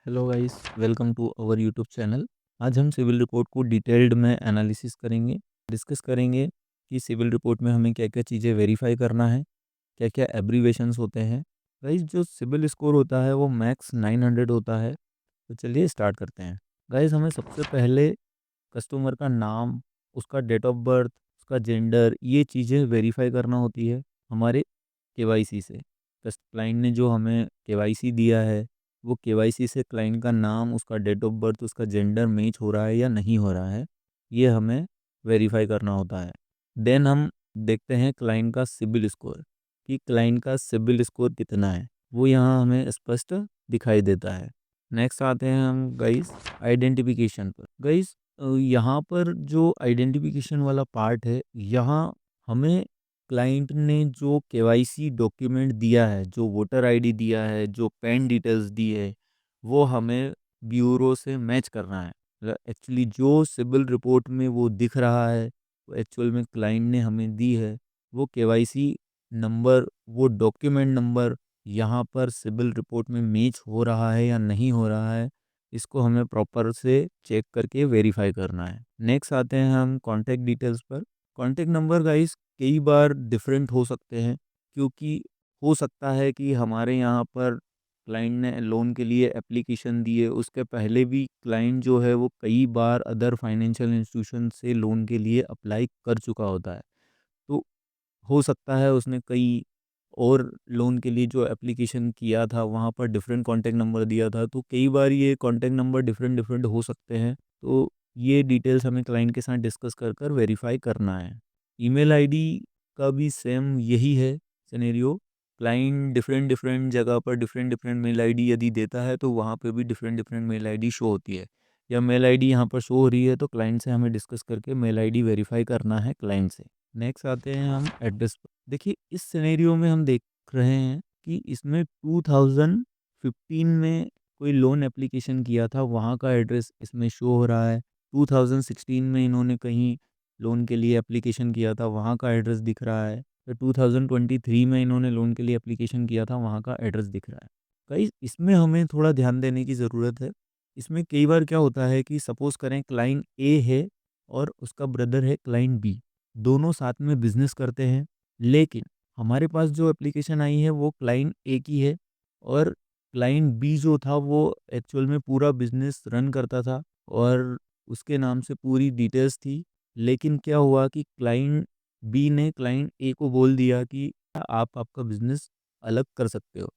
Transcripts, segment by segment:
Hello guys, welcome to our YouTube channel. आज हम civil report को डिटेल्ड में एनालिसिस करेंगे, डिस्कस करेंगे कि सिविल रिपोर्ट में हमें क्या क्या चीज़ें वेरीफाई करना है, क्या क्या एब्रीवेशंस होते हैं। गाइस, जो सिविल स्कोर होता है वो मैक्स 900 होता है। तो चलिए स्टार्ट करते हैं। गाइस, हमें सबसे पहले कस्टमर का नाम, उसका डेट ऑफ बर्थ, उसका जेंडर, ये चीज़ें वेरीफाई करना होती है हमारे केवाईसी से। क्लाइंट ने जो हमें केवाईसी दिया है, वो केवाईसी से क्लाइंट का नाम, उसका डेट ऑफ बर्थ, उसका जेंडर मैच हो रहा है या नहीं हो रहा है, ये हमें वेरीफाई करना होता है। देन हम देखते हैं क्लाइंट का सिबिल स्कोर, कि क्लाइंट का सिबिल स्कोर कितना है, वो यहाँ हमें स्पष्ट दिखाई देता है। नेक्स्ट आते हैं हम गाइस आइडेंटिफिकेशन पर। गाइस, यहाँ पर जो आइडेंटिफिकेशन वाला पार्ट है, यहाँ हमें क्लाइंट ने जो केवाईसी डॉक्यूमेंट दिया है, जो वोटर आईडी दिया है, जो पैन डिटेल्स दी है, वो हमें ब्यूरो से मैच करना है। एक्चुअली जो सिविल रिपोर्ट में वो दिख रहा है, वो एक्चुअल में क्लाइंट ने हमें दी है, वो केवाईसी नंबर, वो डॉक्यूमेंट नंबर यहाँ पर सिविल रिपोर्ट में मैच हो रहा है या नहीं हो रहा है, इसको हमें प्रॉपर से चेक करके वेरीफाई करना है। नेक्स्ट आते हैं हम कॉन्टैक्ट डिटेल्स पर। कॉन्टैक्ट नंबर गाइस कई बार डिफरेंट हो सकते हैं, क्योंकि हो सकता है कि हमारे यहाँ पर क्लाइंट ने लोन के लिए एप्लीकेशन दी है, उसके पहले भी क्लाइंट जो है वो कई बार अदर फाइनेंशियल इंस्टीट्यूशन से लोन के लिए अप्लाई कर चुका होता है। तो हो सकता है उसने कई और लोन के लिए जो एप्लीकेशन किया था वहाँ पर डिफरेंट कॉन्टैक्ट नंबर दिया था, तो कई बार ये कॉन्टैक्ट नंबर डिफरेंट डिफरेंट हो सकते हैं। तो ये डिटेल्स हमें क्लाइंट के साथ डिस्कस कर कर वेरीफाई करना है। ईमेल आईडी का भी सेम यही है सिनेरियो। क्लाइंट डिफरेंट डिफरेंट जगह पर डिफरेंट डिफरेंट मेल आईडी यदि देता है, तो वहाँ पे भी different different mail ID show होती है। या मेल आईडी यहाँ पर शो हो रही है, तो क्लाइंट से हमें डिस्कस करके मेल आईडी वेरीफाई करना है क्लाइंट से। नेक्स्ट आते हैं हम एड्रेस पर। देखिए, इस सिनेरियो में हम देख रहे हैं कि इसमें 2015 में कोई लोन एप्लीकेशन किया था, वहाँ का एड्रेस इसमें शो हो रहा है। 2016 में इन्होंने कहीं लोन के लिए एप्लीकेशन किया था, वहाँ का एड्रेस दिख रहा है। तो 2023 में इन्होंने लोन के लिए एप्लीकेशन किया था, वहाँ का एड्रेस दिख रहा है। कई इसमें हमें थोड़ा ध्यान देने की ज़रूरत है। इसमें कई बार क्या होता है कि सपोज़ करें क्लाइंट ए है और उसका ब्रदर है क्लाइंट बी, दोनों साथ में बिज़नेस करते हैं, लेकिन हमारे पास जो एप्लीकेशन आई है वो क्लाइंट ए की है, और क्लाइंट बी जो था वो एक्चुअल में पूरा बिज़नेस रन करता था और उसके नाम से पूरी डिटेल्स थी। लेकिन क्या हुआ कि क्लाइंट बी ने क्लाइंट ए को बोल दिया कि आप आपका बिज़नेस अलग कर सकते हो।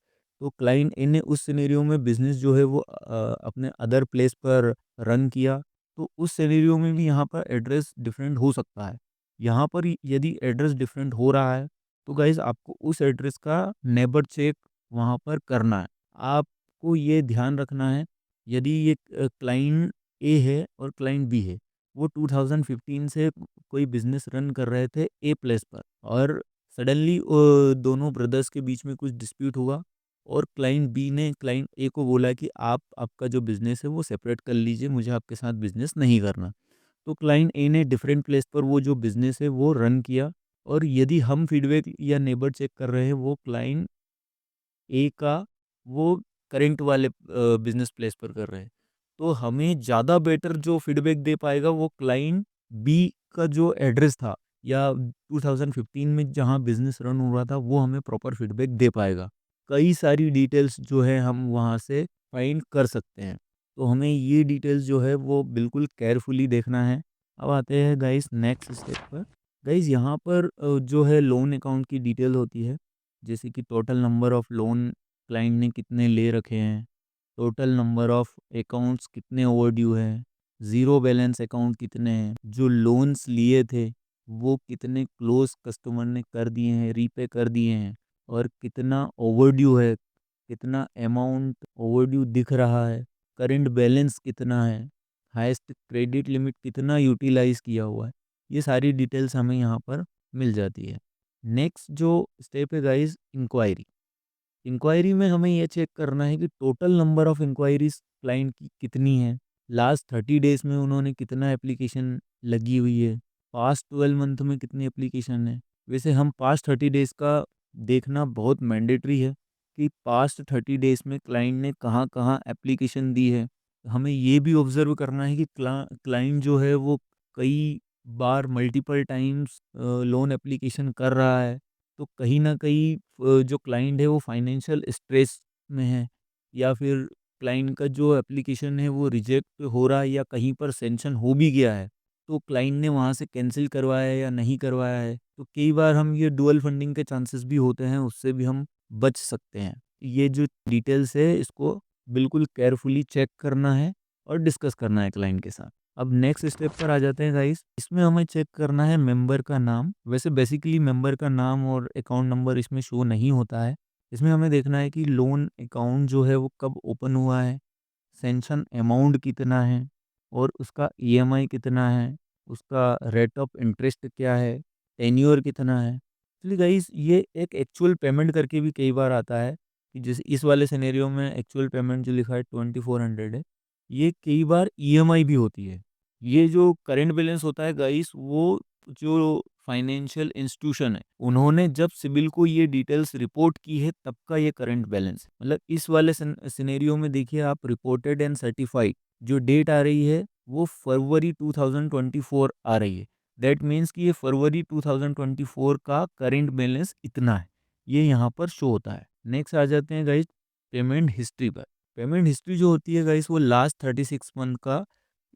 तो क्लाइंट ए ने उस सिनेरियो में बिज़नेस जो है वो अपने अदर प्लेस पर रन किया। तो उस सिनेरियो में भी यहाँ पर एड्रेस डिफरेंट हो सकता है। यहाँ पर यदि एड्रेस डिफरेंट हो रहा है, तो गाइज़ आपको उस एड्रेस का नेबर चेक वहाँ पर करना है। आपको ये ध्यान रखना है, यदि ये क्लाइंट ए है और क्लाइंट बी है, वो 2015 से कोई बिज़नेस रन कर रहे थे ए प्लेस पर, और सडनली दोनों ब्रदर्स के बीच में कुछ डिस्प्यूट हुआ और क्लाइंट बी ने क्लाइंट ए को बोला कि आप आपका जो बिज़नेस है वो सेपरेट कर लीजिए, मुझे आपके साथ बिज़नेस नहीं करना। तो क्लाइंट ए ने डिफरेंट प्लेस पर वो जो बिज़नेस है वो रन किया, और यदि हम फीडबैक या नेबर चेक कर रहे हैं, वो क्लाइंट ए का वो करंट वाले बिज़नेस प्लेस पर कर रहे हैं। तो हमें ज़्यादा बेटर जो फीडबैक दे पाएगा वो क्लाइंट बी का जो एड्रेस था, या 2015 में जहाँ बिज़नेस रन हो रहा था, वो हमें प्रॉपर फीडबैक दे पाएगा। कई सारी डिटेल्स जो है हम वहाँ से फाइंड कर सकते हैं। तो हमें ये डिटेल्स जो है वो बिल्कुल केयरफुली देखना है। अब आते हैं गाइस नेक्स्ट स्टेप पर। गाइस, यहाँ पर जो है लोन अकाउंट की डिटेल होती है, जैसे कि total number of loan client ने कितने ले रखे हैं, टोटल नंबर ऑफ अकाउंट्स कितने ओवरड्यू हैं, ज़ीरो बैलेंस अकाउंट कितने हैं, जो लोन्स लिए थे वो कितने क्लोज कस्टमर ने कर दिए हैं, रीपे कर दिए हैं, और कितना ओवरड्यू है, कितना अमाउंट ओवरड्यू दिख रहा है, करंट बैलेंस कितना है, हाईएस्ट क्रेडिट लिमिट कितना यूटिलाइज किया हुआ है। ये सारी डिटेल्स हमें यहाँ पर मिल जाती है। नेक्स्ट जो स्टेप है गाइस, इंक्वायरी। इंक्वायरी में हमें ये चेक करना है कि total number of enquiries client की कितनी है, लास्ट 30 डेज में उन्होंने कितना एप्लीकेशन लगी हुई है, पास्ट 12 मंथ में कितनी एप्लीकेशन है। वैसे हम पास्ट 30 डेज का देखना बहुत मैंडेटरी है, कि पास्ट 30 डेज़ में क्लाइंट ने कहाँ-कहाँ एप्लीकेशन दी है। हमें ये भी ऑब्ज़र्व करना है कि क्लाइंट जो है वो कई बार मल्टीपल टाइम्स लोन एप्लीकेशन कर रहा है, तो कहीं न कहीं जो क्लाइंट है वो फाइनेंशियल स्ट्रेस में है, या फिर क्लाइंट का जो एप्लीकेशन है वो रिजेक्ट हो रहा है या कहीं पर सैंक्शन हो भी गया है, तो क्लाइंट ने वहाँ से कैंसल करवाया है या नहीं करवाया है। तो कई बार हम ये डुअल फंडिंग के चांसेस भी होते हैं, उससे भी हम बच सकते हैं। ये जो डिटेल्स है इसको बिल्कुल केयरफुली चेक करना है और डिस्कस करना है क्लाइंट के साथ। अब नेक्स्ट स्टेप पर आ जाते हैं गाइस। इसमें हमें चेक करना है मेंबर का नाम। वैसे बेसिकली मेंबर का नाम और अकाउंट नंबर इसमें शो नहीं होता है। इसमें हमें देखना है कि लोन अकाउंट जो है वो कब ओपन हुआ है, सैंक्शन अमाउंट कितना है और उसका ईएमआई कितना है, उसका रेट ऑफ इंटरेस्ट क्या है, टेन्योर कितना है। एक्चुअली गाइस ये एक एक्चुअल पेमेंट करके भी कई बार आता है कि जैसे इस वाले सिनेरियो में एक्चुअल पेमेंट जो लिखा है 2400 है, ये कई बार ईएमआई भी होती है। ये जो करंट बैलेंस होता है गाइस, वो जो फाइनेंशियल इंस्टीट्यूशन है, उन्होंने जब सिबिल को ये डिटेल्स रिपोर्ट की है तब का ये करंट बैलेंस है। मतलब इस वाले सिनेरियो में देखिए आप, रिपोर्टेड एंड सर्टिफाइड जो डेट आ रही है वो फरवरी 2024 आ रही है। दैट मीन्स कि ये फरवरी 2024 का करंट बैलेंस इतना है, ये यहाँ पर शो होता है। नेक्स्ट आ जाते हैं गाइस पेमेंट हिस्ट्री पर। पेमेंट हिस्ट्री जो होती है गाइस वो लास्ट 36 मंथ का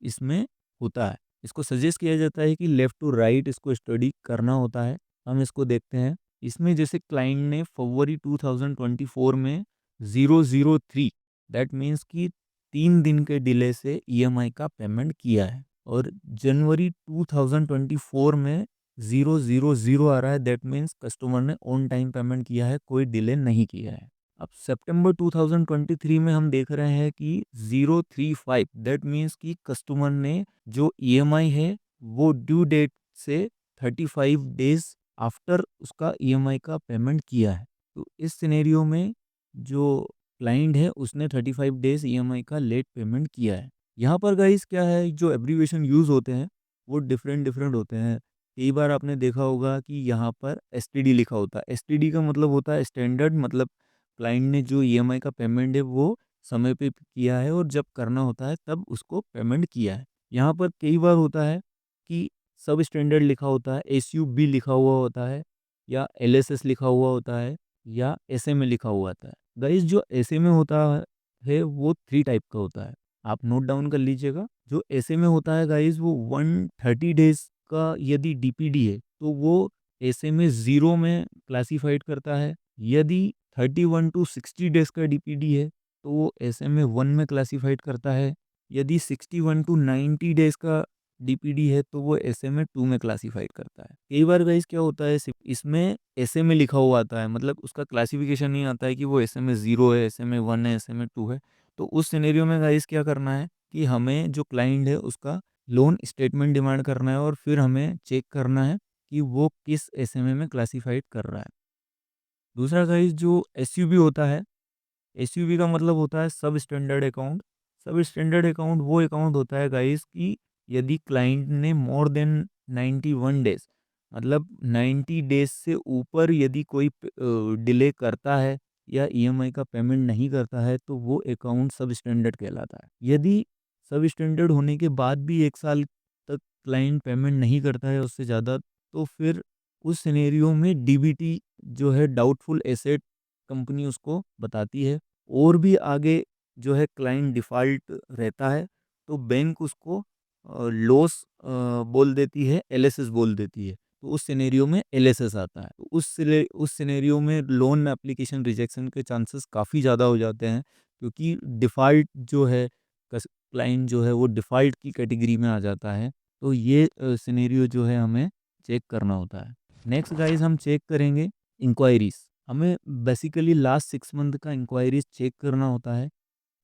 इसमें होता है। इसको सजेस्ट किया जाता है कि लेफ्ट टू राइट इसको स्टडी करना होता है। हम इसको देखते हैं। इसमें जैसे क्लाइंट ने फरवरी 2024 में 003, दैट मीन्स कि 3 दिन के डिले से ईएमआई का पेमेंट किया है, और जनवरी 2024 में 000 आ रहा है, दैट मीन्स कस्टमर ने ऑन टाइम पेमेंट किया है, कोई डिले नहीं किया है। अब सितंबर 2023 में हम देख रहे हैं कि 035, दैट मीन्स कि कस्टमर ने जो ईएमआई है वो ड्यू डेट से 35 डेज आफ्टर उसका ईएमआई का पेमेंट किया है। तो इस सिनेरियो में जो क्लाइंट है उसने 35 डेज ईएमआई का लेट पेमेंट किया है। यहाँ पर गाइस क्या है, जो एब्रीविएशन यूज़ होते हैं वो डिफरेंट डिफरेंट होते हैं। कई बार आपने देखा होगा कि यहाँ पर एसटीडी लिखा होता है। एसटीडी का मतलब होता है स्टैंडर्ड, मतलब क्लाइंट ने जो ईएमआई का पेमेंट है वो समय पे किया है और जब करना होता है तब उसको पेमेंट किया है। यहाँ पर कई बार होता है कि सब स्टैंडर्ड लिखा होता है, एसयूबी लिखा हुआ होता है, या एलएसएस लिखा हुआ होता है, या एसएमए लिखा हुआ होता है। गाइस जो एसएमए होता है वो 3 टाइप का होता है, आप नोट डाउन कर लीजिएगा। जो एसएमए होता है गाइस वो 130 डेज का यदि डीपीडी है तो वो एसएमए 0 में क्लासिफाइड करता है। यदि 31 टू 60 डेज का डीपीडी है तो वो एसएमए 1 में क्लासिफाइड करता है। यदि 61 टू 90 डेज का डीपीडी है तो वो एसएमए 2 में क्लासिफाइड करता है। कई बार गाइस क्या होता है, इसमें एसएमए लिखा हुआ आता है, मतलब उसका क्लासिफिकेशन नहीं आता है कि वो एसएमए 0 है, एसएमए 1 है, एसएमए 2 है। तो उस सिनेरियो में गाइस क्या करना है कि हमें जो क्लाइंट है उसका लोन स्टेटमेंट डिमांड करना है और फिर हमें चेक करना है कि वो किस एसएमए में क्लासिफाइड कर रहा है। दूसरा गाइस जो एसयूबी होता है, एसयूवी का मतलब होता है सब स्टैंडर्ड अकाउंट। सब स्टैंडर्ड अकाउंट वो अकाउंट होता है गाइस कि यदि क्लाइंट ने मोर देन 91 डेज, मतलब 90 डेज से ऊपर यदि कोई डिले करता है या ईएमआई का पेमेंट नहीं करता है तो वो अकाउंट सब स्टैंडर्ड कहलाता है। यदि सब स्टैंडर्ड होने के बाद भी 1 साल तक क्लाइंट पेमेंट नहीं करता है उससे ज़्यादा, तो फिर उस सिनेरियो में डीबीटी जो है, डाउटफुल एसेट, कंपनी उसको बताती है। और भी आगे जो है क्लाइंट डिफ़ॉल्ट रहता है तो बैंक उसको लॉस बोल देती है, एलएसएस बोल देती है। तो उस सिनेरियो में एलएसएस आता है। तो उस सिनेरियो में लोन एप्लीकेशन रिजेक्शन के चांसेस काफ़ी ज़्यादा हो जाते हैं, क्योंकि डिफ़ॉल्ट जो है, क्लाइंट जो है वो डिफ़ॉल्ट की कैटेगरी में आ जाता है। तो ये सिनेरियो जो है हमें चेक करना होता है। नेक्स्ट गाइस हम चेक करेंगे इंक्वायरीज़। हमें बेसिकली लास्ट 6 मंथ का इंक्वायरीज चेक करना होता है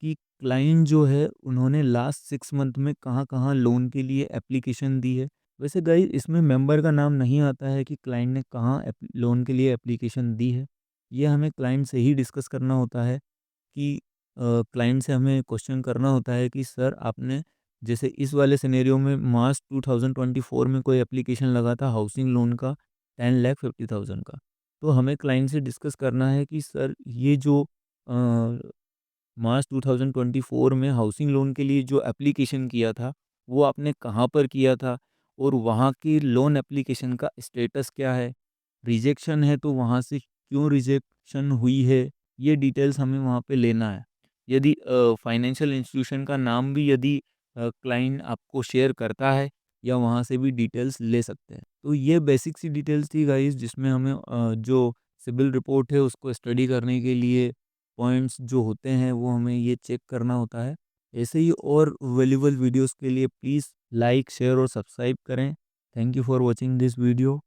कि क्लाइंट जो है उन्होंने लास्ट 6 मंथ में कहाँ-कहाँ लोन के लिए एप्लीकेशन दी है। वैसे गाइस इसमें मेंबर का नाम नहीं आता है कि क्लाइंट ने कहाँ लोन के लिए एप्लीकेशन दी है। ये हमें क्लाइंट से ही डिस्कस करना होता है कि क्लाइंट से हमें क्वेश्चन करना होता है कि सर आपने, जैसे इस वाले सिनेरियो में मार्च 2024 में कोई एप्लीकेशन लगा था हाउसिंग लोन का 10,50,000 का। तो हमें क्लाइंट से डिस्कस करना है कि सर ये जो मार्च 2024 में हाउसिंग लोन के लिए जो एप्लीकेशन किया था, वो आपने कहाँ पर किया था और वहाँ की लोन एप्लीकेशन का स्टेटस क्या है? रिजेक्शन है तो वहाँ से क्यों रिजेक्शन हुई है? ये डिटेल्स हमें वहाँ पे लेना है। यदि फाइनेंशियल इंस्टीट्यूशन का नाम भी यदि क्लाइंट आपको शेयर करता है या वहाँ से भी डिटेल्स ले सकते हैं। तो ये बेसिक सी डिटेल्स थी गाइस, जिसमें हमें जो सिबिल रिपोर्ट है उसको स्टडी करने के लिए पॉइंट्स जो होते हैं वो हमें ये चेक करना होता है। ऐसे ही और वैल्यूएबल वीडियोस के लिए प्लीज़ लाइक, शेयर और सब्सक्राइब करें। Thank you for watching this video.